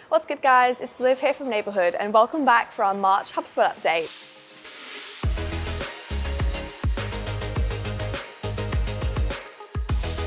What's good, guys? It's Liv here from Neighborhood, and welcome back for our March HubSpot update.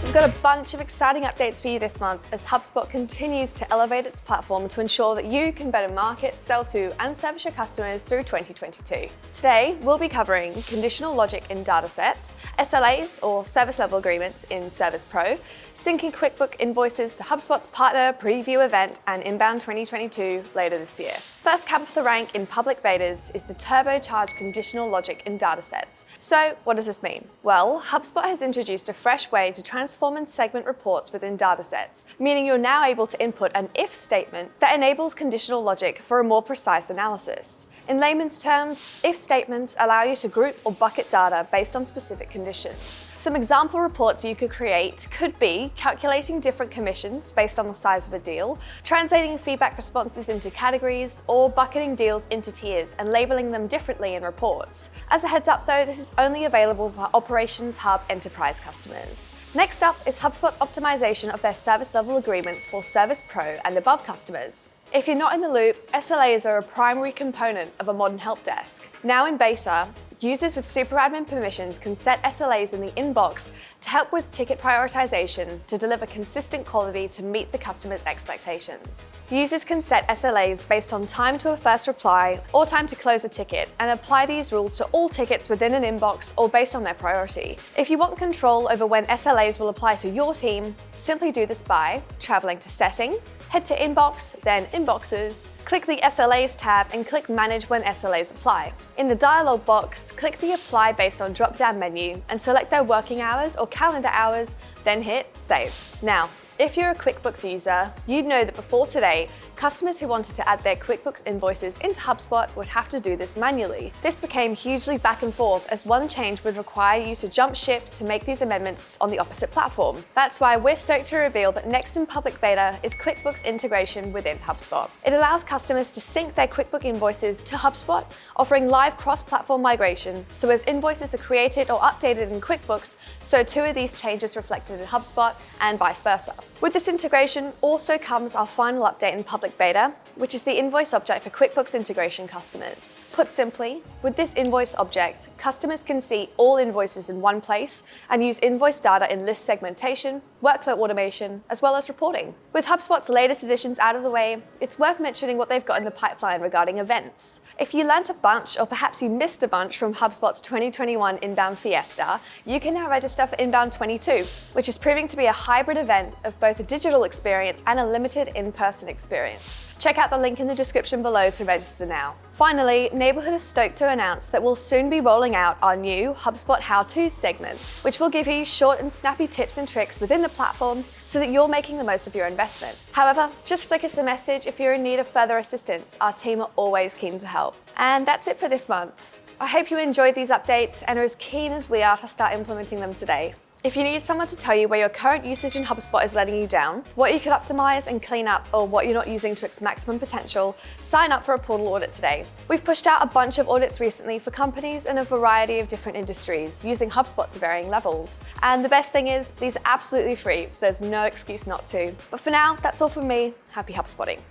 We've got a bunch of exciting updates for you this month as HubSpot continues to elevate its platform to ensure that you can better market, sell to, and service your customers through 2022. Today, we'll be covering conditional logic in Datasets, SLAs or service level agreements in Service Pro, syncing QuickBooks invoices to HubSpot's partner preview event, and Inbound 2022 later this year. First cab off the rank in public betas is the turbocharged conditional logic in Datasets. So what does this mean? Well, HubSpot has introduced a fresh way to transform and segment reports within Datasets, meaning you're now able to input an if statement that enables conditional logic for a more precise analysis. In layman's terms, if statements allow you to group or bucket data based on specific conditions. Some example reports you could create could be calculating different commissions based on the size of a deal, translating feedback responses into categories, or bucketing deals into tiers and labeling them differently in reports. As a heads up though, this is only available for Operations Hub Enterprise customers. Next up is HubSpot's optimization of their service level agreements for Service Pro and above customers. If you're not in the loop, SLAs are a primary component of a modern help desk. Now in beta, users with super admin permissions can set SLAs in the inbox to help with ticket prioritization to deliver consistent quality to meet the customer's expectations. Users can set SLAs based on time to a first reply or time to close a ticket and apply these rules to all tickets within an inbox or based on their priority. If you want control over when SLAs will apply to your team, simply do this by traveling to Settings, head to Inbox, then Inboxes, click the SLAs tab and click Manage when SLAs apply. In the dialog box, click the Apply based on drop-down menu and select their working hours or calendar hours, then hit Save. Now, if you're a QuickBooks user, you'd know that before today, customers who wanted to add their QuickBooks invoices into HubSpot would have to do this manually. This became hugely back and forth as one change would require you to jump ship to make these amendments on the opposite platform. That's why we're stoked to reveal that next in public beta is QuickBooks integration within HubSpot. It allows customers to sync their QuickBooks invoices to HubSpot, offering live cross-platform migration. So as invoices are created or updated in QuickBooks, so too are these changes reflected in HubSpot and vice versa. With this integration also comes our final update in public beta, which is the invoice object for QuickBooks integration customers. Put simply, with this invoice object, customers can see all invoices in one place and use invoice data in list segmentation, workflow automation, as well as reporting. With HubSpot's latest additions out of the way, it's worth mentioning what they've got in the pipeline regarding events. If you learnt a bunch, or perhaps you missed a bunch from HubSpot's 2021 Inbound Fiesta, you can now register for Inbound 22, which is proving to be a hybrid event of both a digital experience and a limited in-person experience. Check out the link in the description below to register now. Finally, Neighborhood is stoked to announce that we'll soon be rolling out our new HubSpot How To segment, which will give you short and snappy tips and tricks within the platform so that you're making the most of your investment. However, just flick us a message if you're in need of further assistance. Our team are always keen to help. And that's it for this month. I hope you enjoyed these updates and are as keen as we are to start implementing them today. If you need someone to tell you where your current usage in HubSpot is letting you down, what you could optimize and clean up, or what you're not using to its maximum potential, sign up for a portal audit today. We've pushed out a bunch of audits recently for companies in a variety of different industries, using HubSpot to varying levels. And the best thing is, these are absolutely free, so there's no excuse not to. But for now, that's all from me. Happy HubSpotting.